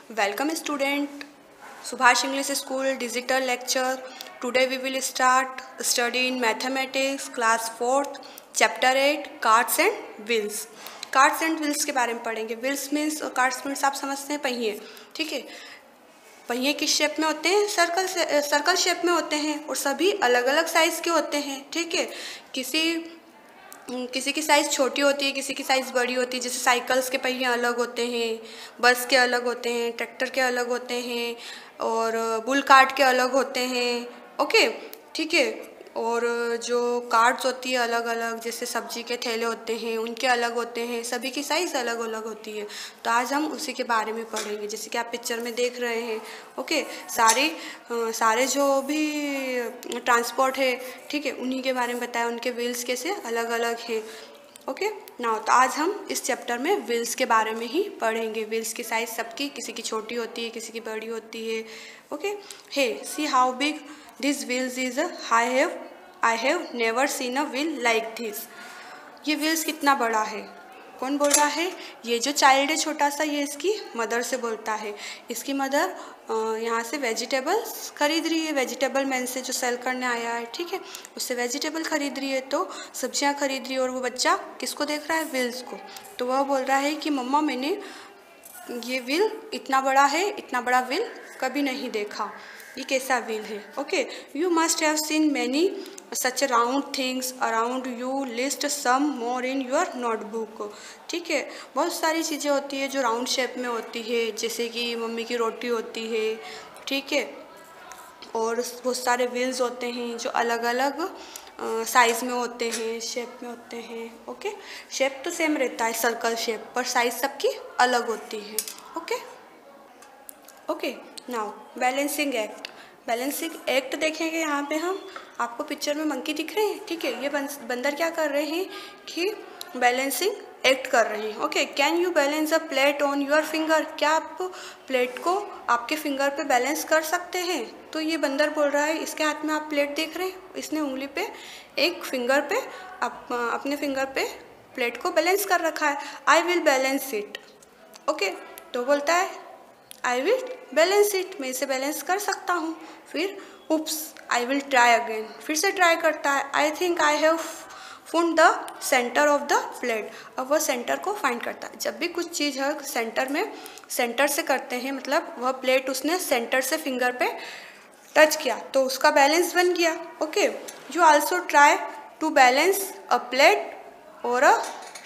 Welcome student. Subhash English School digital lecture. Today we will start study in mathematics class 4th chapter 8 cards and wheels. Cards and wheels के बारे में पढ़ेंगे. Wheels means cards means आप समझते हैं पहिए. ठीक है, पहिए किस शेप में होते हैं? सर्कल शेप में होते हैं और सभी अलग अलग साइज़ के होते हैं. ठीक है, किसी की साइज़ छोटी होती है, किसी की साइज़ बड़ी होती है. जैसे साइकिल्स के पहिए अलग होते हैं, बस के अलग होते हैं, ट्रैक्टर के अलग होते हैं और बुल कार्ट के अलग होते हैं. ओके, ठीक है. और जो कार्ड्स होती है अलग अलग, जैसे सब्जी के थैले होते हैं उनके अलग होते हैं. सभी की साइज़ अलग अलग होती है. तो आज हम उसी के बारे में पढ़ेंगे जैसे कि आप पिक्चर में देख रहे हैं. ओके, सारे जो भी ट्रांसपोर्ट है, ठीक है, उन्हीं के बारे में बताया. उनके व्हील्स कैसे अलग अलग हैं. ओके नाउ, तो आज हम इस चैप्टर में व्हील्स के बारे में ही पढ़ेंगे. व्हील्स की साइज़ सबकी, किसी की छोटी होती है, किसी की बड़ी होती है. Okay, hey see how big this wheels is. I have never seen a wheel like this. ये व्हील्स कितना बड़ा है. कौन बोल रहा है? ये जो चाइल्ड है छोटा सा, ये इसकी मदर से बोलता है. इसकी मदर यहाँ से वेजिटेबल्स खरीद रही है. वेजिटेबल मैन से जो सेल करने आया है, ठीक है, उससे वेजिटेबल खरीद रही है. तो सब्जियाँ खरीद रही है और वो बच्चा किसको देख रहा है? व्हील्स को. तो वह बोल रहा है कि मम्मा, मैंने ये व्हील इतना बड़ा है, इतना बड़ा व्हील कभी नहीं देखा. ये कैसा व्हील है? Okay, you must have seen many such round things around you. List some more in your notebook. ठीक है, बहुत सारी चीज़ें होती है जो राउंड शेप में होती है, जैसे कि मम्मी की रोटी होती है. ठीक है, और बहुत सारे व्हील्स होते हैं जो अलग अलग साइज़ में होते हैं, शेप में होते हैं. ओके, शेप तो सेम रहता है, सर्कल शेप, पर साइज़ सबकी अलग होती है. Okay now, balancing act. Balancing act देखेंगे यहाँ पे हम. आपको पिक्चर में मंकी दिख रहे हैं. ठीक है, ये बंदर क्या कर रहे हैं कि बैलेंसिंग एक्ट कर रहे हैं. Okay, can you balance a plate on your finger. क्या आप प्लेट को आपके फिंगर पे बैलेंस कर सकते हैं? तो ये बंदर बोल रहा है. इसके हाथ में आप प्लेट देख रहे हैं, इसने उंगली पे एक फिंगर पे अपने फिंगर पे प्लेट को बैलेंस कर रखा है. I will balance it. Okay, तो बोलता है आई विल बैलेंस इट, मैं इसे बैलेंस कर सकता हूँ. फिर उप्स, आई विल ट्राई अगेन, फिर से ट्राई करता है. I think I have found the centre of the plate. अब वह सेंटर को फाइंड करता है. जब भी कुछ चीज़ है सेंटर में, सेंटर से करते हैं, मतलब वह प्लेट उसने सेंटर से फिंगर पे टच किया तो उसका बैलेंस बन गया. Okay, you also try to balance a plate और a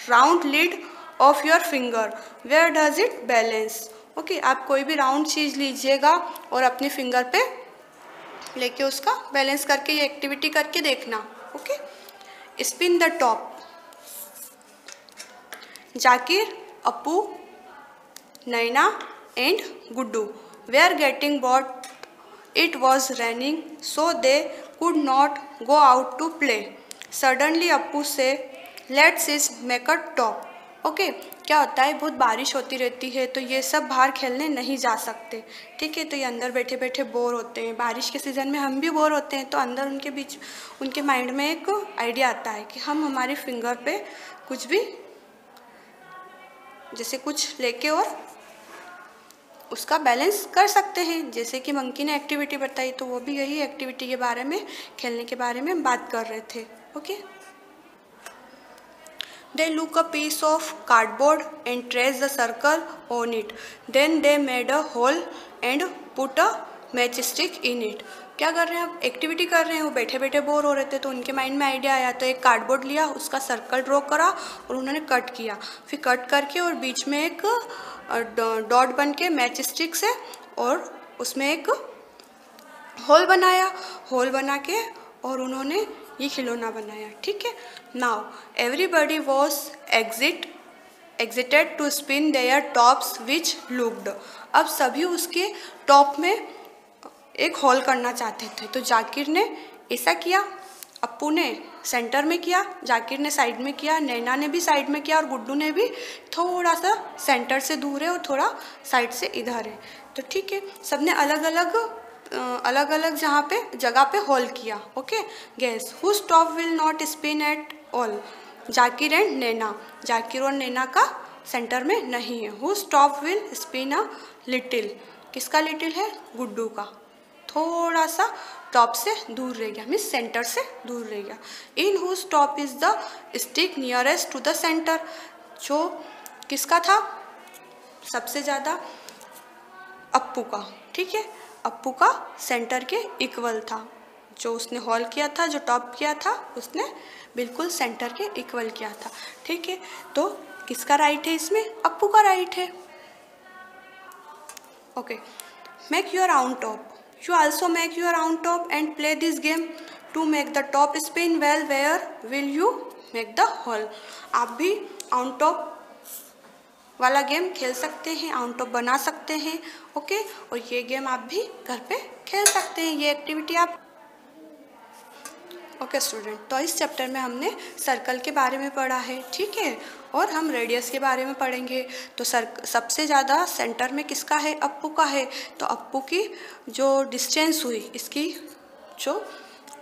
round lid of your finger. Where does it balance. Okay, आप कोई भी राउंड चीज़ लीजिएगा और अपने फिंगर पे लेके उसका बैलेंस करके ये एक्टिविटी करके देखना. Okay, spin the top. Zakir, Appu, Naina and Guddu were getting bored. It was raining so they could not go out to play. Suddenly Appu said let's make a top. Okay, क्या होता है, बहुत बारिश होती रहती है तो ये सब बाहर खेलने नहीं जा सकते. ठीक है, तो ये अंदर बैठे बैठे बोर होते हैं. बारिश के सीज़न में हम भी बोर होते हैं, तो अंदर उनके माइंड में एक आइडिया आता है कि हम हमारे फिंगर पे कुछ भी, जैसे कुछ लेके और उसका बैलेंस कर सकते हैं. जैसे कि मंकी ने एक्टिविटी बताई, तो वो भी यही एक्टिविटी के बारे में, खेलने के बारे में बात कर रहे थे. Okay, they look a piece of cardboard and trace the circle on it. Then they made a hole and put a matchstick in it. क्या कर रहे हैं? आप एक्टिविटी कर रहे हैं. वो बैठे बैठे बोर हो रहे थे तो उनके माइंड में आइडिया आया, तो एक कार्डबोर्ड लिया, उसका सर्कल ड्रॉ करा और उन्होंने कट किया. फिर कट करके और बीच में एक डॉट बन के मैच स्टिक से और उसमें एक होल बनाया. होल बना के और उन्होंने ये खिलौना बनाया. ठीक है, now everybody was excited to spin their tops which looked. अब सभी उसके टॉप में एक होल करना चाहते थे. तो जाकिर ने ऐसा किया, अप्पू ने सेंटर में किया, जाकिर ने साइड में किया, नैना ने भी साइड में किया और गुड्डू ने भी थोड़ा सा सेंटर से दूर है और थोड़ा साइड से इधर है. तो ठीक है, सबने अलग अलग जगह पे होल किया. Okay, guess whose top will not spin at all. Zakir and Naina. Zakir और नैना का सेंटर में नहीं है। Whose top will spin a little, किसका लिटिल है? गुड्डू का, थोड़ा सा टॉप से दूर रह गया, मीन्स सेंटर से दूर रह गया। In whose top is the stick nearest to the centre, जो किसका था? सबसे ज़्यादा अप्पू का, ठीक है, अप्पू का सेंटर के इक्वल था। जो उसने होल किया था, जो टॉप किया था, उसने बिल्कुल सेंटर के इक्वल किया था, ठीक है। तो किसका राइट है इसमें? अप्पू का राइट है। Okay, make your round top, you also make your round top and play this game to make the top spin well, where will you make the hole. आप भी राउंड टॉप वाला game खेल सकते हैं, round top बना सकते हैं, okay. और ये गेम आप भी घर पे खेल सकते हैं, ये एक्टिविटी आप, ओके स्टूडेंट। तो इस चैप्टर में हमने सर्कल के बारे में पढ़ा है, ठीक है, और हम रेडियस के बारे में पढ़ेंगे। तो सबसे ज़्यादा सेंटर में किसका है? अप्पू का है। तो अप्पू की जो डिस्टेंस हुई, इसकी जो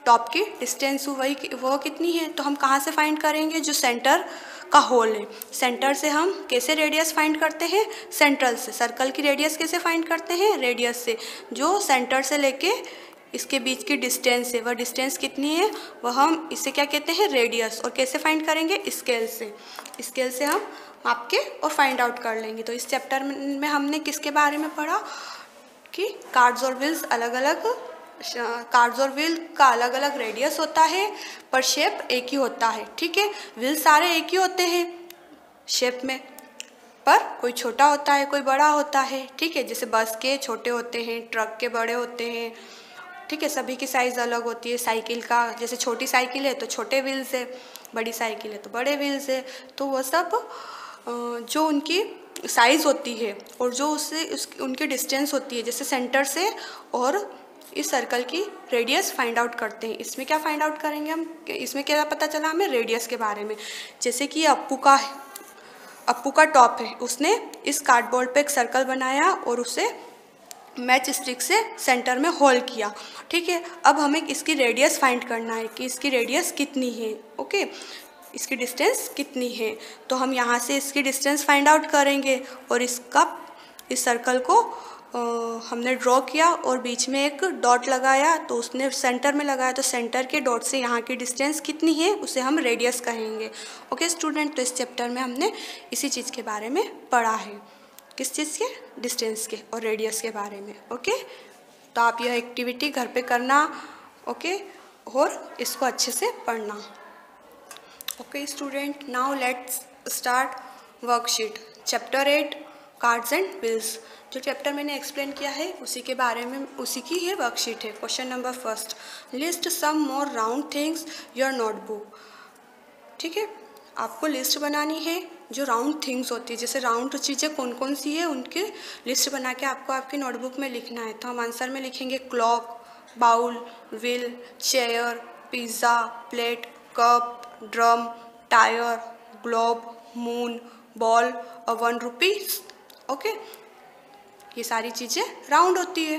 टॉप की डिस्टेंस हुई वो कितनी है? तो हम कहाँ से फाइंड करेंगे? जो सेंटर का होल है, सेंटर से हम कैसे रेडियस फाइंड करते हैं? सेंट्रल से। सर्कल की रेडियस कैसे फाइंड करते हैं? रेडियस से। जो सेंटर से लेके इसके बीच की डिस्टेंस है, वह डिस्टेंस कितनी है? वह हम इसे क्या कहते हैं? रेडियस। और कैसे फाइंड करेंगे? स्केल से। स्केल से हम माप के और फाइंड आउट कर लेंगे। तो इस चैप्टर में हमने किसके बारे में पढ़ा कि कार्ड्स और व्हील्स अलग अलग, कार्ड्स और व्हील का अलग अलग रेडियस होता है, पर शेप एक ही होता है, ठीक है। व्हील सारे एक ही होते हैं शेप में, पर कोई छोटा होता है, कोई बड़ा होता है, ठीक है। जैसे बस के छोटे होते हैं, ट्रक के बड़े होते हैं, ठीक है। सभी की साइज़ अलग होती है। साइकिल का, जैसे छोटी साइकिल है तो छोटे व्हील्स है, बड़ी साइकिल है तो बड़े व्हील्स है। तो वह सब जो उनकी साइज़ होती है और जो उनकी डिस्टेंस होती है, जैसे सेंटर से और इस सर्कल की रेडियस फाइंड आउट करते हैं। इसमें क्या फाइंड आउट करेंगे हम? इसमें क्या पता चला हमें? रेडियस के बारे में। जैसे कि अप्पू का टॉप है, उसने इस कार्डबोर्ड पे एक सर्कल बनाया और उसे मैच स्टिक से सेंटर में होल किया, ठीक है। अब हमें इसकी रेडियस फाइंड करना है कि इसकी रेडियस कितनी है, ओके, इसकी डिस्टेंस कितनी है। तो हम यहाँ से इसकी डिस्टेंस फाइंड आउट करेंगे और इस सर्कल को हमने ड्रॉ किया और बीच में एक डॉट लगाया, तो उसने सेंटर में लगाया, तो सेंटर के डॉट से यहाँ की डिस्टेंस कितनी है उसे हम रेडियस कहेंगे, ओके स्टूडेंट। तो इस चैप्टर में हमने इसी चीज़ के बारे में पढ़ा है, किस चीज़ के? डिस्टेंस के और रेडियस के बारे में, ओके। तो आप यह एक्टिविटी घर पे करना, ओके, और इसको अच्छे से पढ़ना, okay student. Now let's start worksheet chapter 8 cards and wheels. जो चैप्टर मैंने एक्सप्लेन किया है उसी के बारे में, उसी की ये वर्कशीट है। Question number first, list some more round things your notebook, ठीक है। आपको लिस्ट बनानी है जो राउंड थिंग्स होती है, जैसे राउंड चीज़ें कौन कौन सी है उनकी लिस्ट बना के आपको आपकी नोटबुक में लिखना है। तो हम आंसर में लिखेंगे clock, bowl, wheel, chair, pizza, plate, cup, drum, tyre, globe, moon, ball और 1 रुपीज़, ओके। ये सारी चीज़ें राउंड होती है।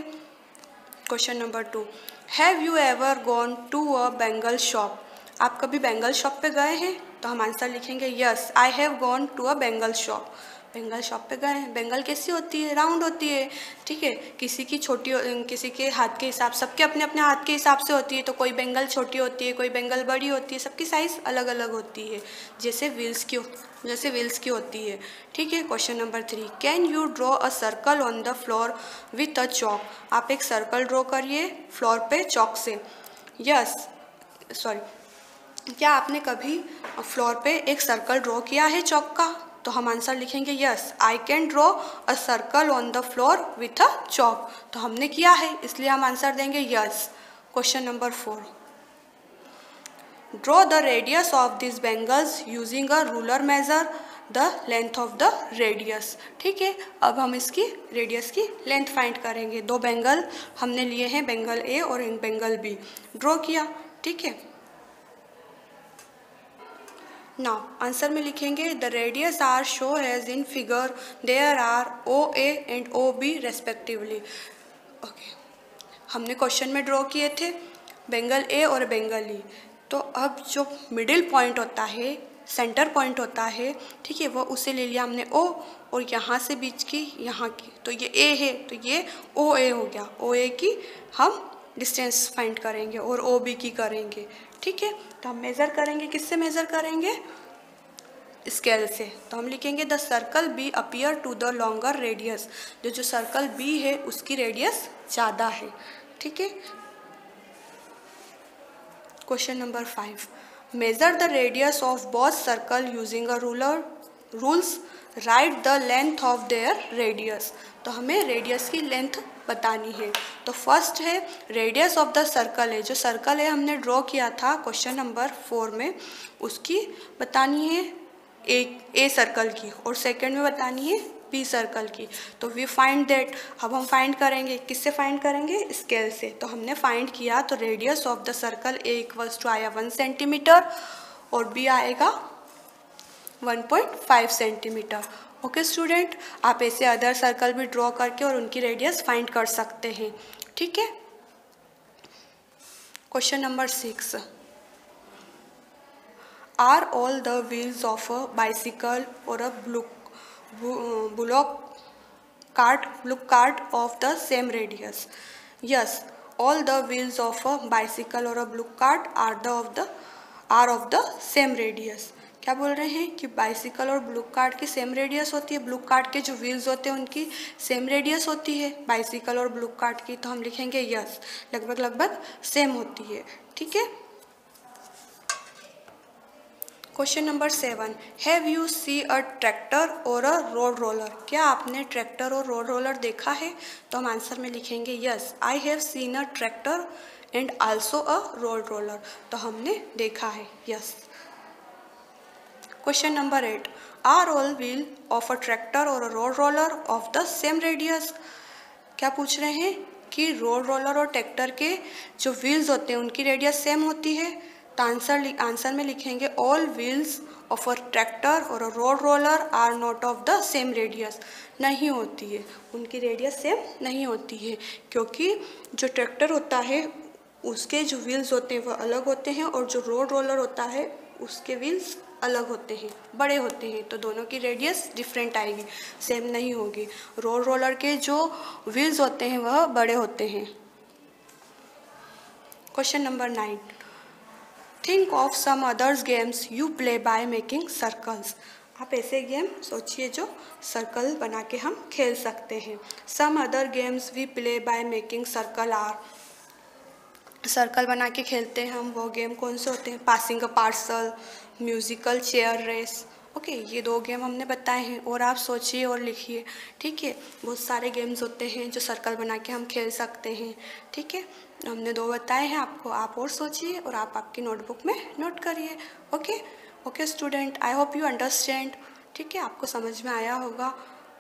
Question number 2, have you ever gone to a bangle shop? आप कभी बेंगल शॉप पे गए हैं? तो हम आंसर लिखेंगे yes, I have gone to a bangle shop. Bangle shop पे गए हैं। बेंगल कैसी होती है? राउंड होती है, ठीक है। किसी की छोटी, किसी के हाथ के हिसाब, सबके अपने अपने हाथ के हिसाब से होती है। तो कोई बेंगल छोटी होती है, कोई बेंगल बड़ी होती है, सबकी साइज़ अलग अलग होती है, जैसे व्हील्स की होती है, ठीक है। Question number 3, can you draw a circle on the floor with a chalk? आप एक सर्कल ड्रॉ करिए फ्लोर पे चॉक से। यस, सॉरी, क्या आपने कभी फ्लोर पे एक सर्कल ड्रॉ किया है चॉक का? तो हम आंसर लिखेंगे yes, I can draw a circle on the floor with a chalk. तो हमने किया है, इसलिए हम आंसर देंगे yes. Question number 4, draw the radius of this bangles using a ruler, measure the length of the radius, ठीक है। अब हम इसकी रेडियस की लेंथ फाइंड करेंगे। 2 बेंगल हमने लिए हैं, बेंगल ए और बेंगल बी, ड्रॉ किया, ठीक है। नाउ आंसर में लिखेंगे the radius are show as in figure, there are O A and O B respectively, okay. हमने क्वेश्चन में ड्रॉ किए थे बेंगल ए और बेंगल ई। तो अब जो मिडिल पॉइंट होता है सेंटर पॉइंट होता है, ठीक है, वो उसे ले लिया हमने ओ, और यहाँ से बीच की यहाँ की, तो ये ए है, तो ये ओ ए हो गया। ओ ए की हम डिस्टेंस फाइंड करेंगे और ओ बी की करेंगे, ठीक है। तो हम मेज़र करेंगे, किससे मेज़र करेंगे? स्केल से। तो हम लिखेंगे the circle B appear to the longer radius, जो सर्कल बी है उसकी रेडियस ज़्यादा है, ठीक है। Question number 5, measure the radius of both circle using a rules, write the length of their radius. तो हमें रेडियस की लेंथ बतानी है। तो फर्स्ट है रेडियस ऑफ द सर्कल है, जो सर्कल है हमने ड्रॉ किया था क्वेश्चन नंबर 4 में, उसकी बतानी है ए सर्कल की, और सेकंड में बतानी है बी सर्कल की। तो वी फाइंड दैट, अब हम फाइंड करेंगे, किससे फाइंड करेंगे? स्केल से। तो हमने फाइंड किया, तो radius of the circle A equals to आया 1 सेंटीमीटर और बी आएगा 1.5 सेंटीमीटर। ओके स्टूडेंट, आप ऐसे अदर सर्कल भी ड्रॉ करके और उनकी रेडियस फाइंड कर सकते हैं, ठीक है। Question number 6, Are all the wheels of a bicycle or a bullock cart of the same radius? Yes, all the wheels of a bicycle or a bullock cart are of the same radius. क्या बोल रहे हैं कि bicycle और blue cart की same radius होती है। Blue cart के जो व्हील्स होते हैं उनकी सेम रेडियस होती है बाइसिकल और ब्लू कार्ट की। तो हम लिखेंगे यस, लगभग सेम होती है, ठीक है। Question number 7, have you see a tractor और अ रोड रोलर? क्या आपने ट्रैक्टर और रोड रोलर देखा है? तो हम आंसर में लिखेंगे yes, I have seen a tractor and also a road roller. तो हमने देखा है, yes. Question number 8, are all wheel of a tractor और a road roller of the same radius? क्या पूछ रहे हैं कि रोड रोलर और ट्रैक्टर के जो व्हील्स होते हैं उनकी रेडियस सेम होती है। तो आंसर में लिखेंगे all wheels of a tractor और a road roller are not of the same radius. नहीं होती है, उनकी रेडियस सेम नहीं होती है, क्योंकि जो ट्रैक्टर होता है उसके जो व्हील्स होते हैं वह अलग होते हैं, और जो रोड रोलर होता है उसके व्हील्स अलग होते हैं, बड़े होते हैं। तो दोनों की रेडियस डिफरेंट आएगी, सेम नहीं होगी। रोड रोलर के जो व्हील्स होते हैं वह बड़े होते हैं। Question number 9, think of some others games you play by making circles. आप ऐसे गेम सोचिए जो सर्कल बना के हम खेल सकते हैं। Some other games we play by making circle are, circle बना के खेलते हैं हम, वो गेम कौन से होते हैं? Passing a parcel, musical chair race. Okay, ये 2 गेम हमने बताए हैं, और आप सोचिए और लिखिए, ठीक है। बहुत सारे गेम्स होते हैं जो सर्कल बना के हम खेल सकते हैं, ठीक है। हमने 2 बताए हैं आपको, आप और सोचिए और आप आपकी नोटबुक में नोट करिए। Okay student, I hope you understand, ठीक है। आपको समझ में आया होगा।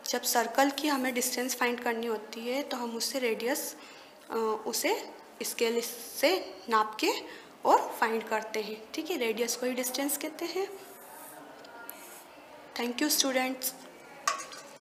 जब सर्कल की हमें डिस्टेंस फाइंड करनी होती है तो हम उससे रेडियस उसे स्केल से नाप के और फाइंड करते हैं, ठीक है। रेडियस को ही डिस्टेंस कहते हैं। Thank you students.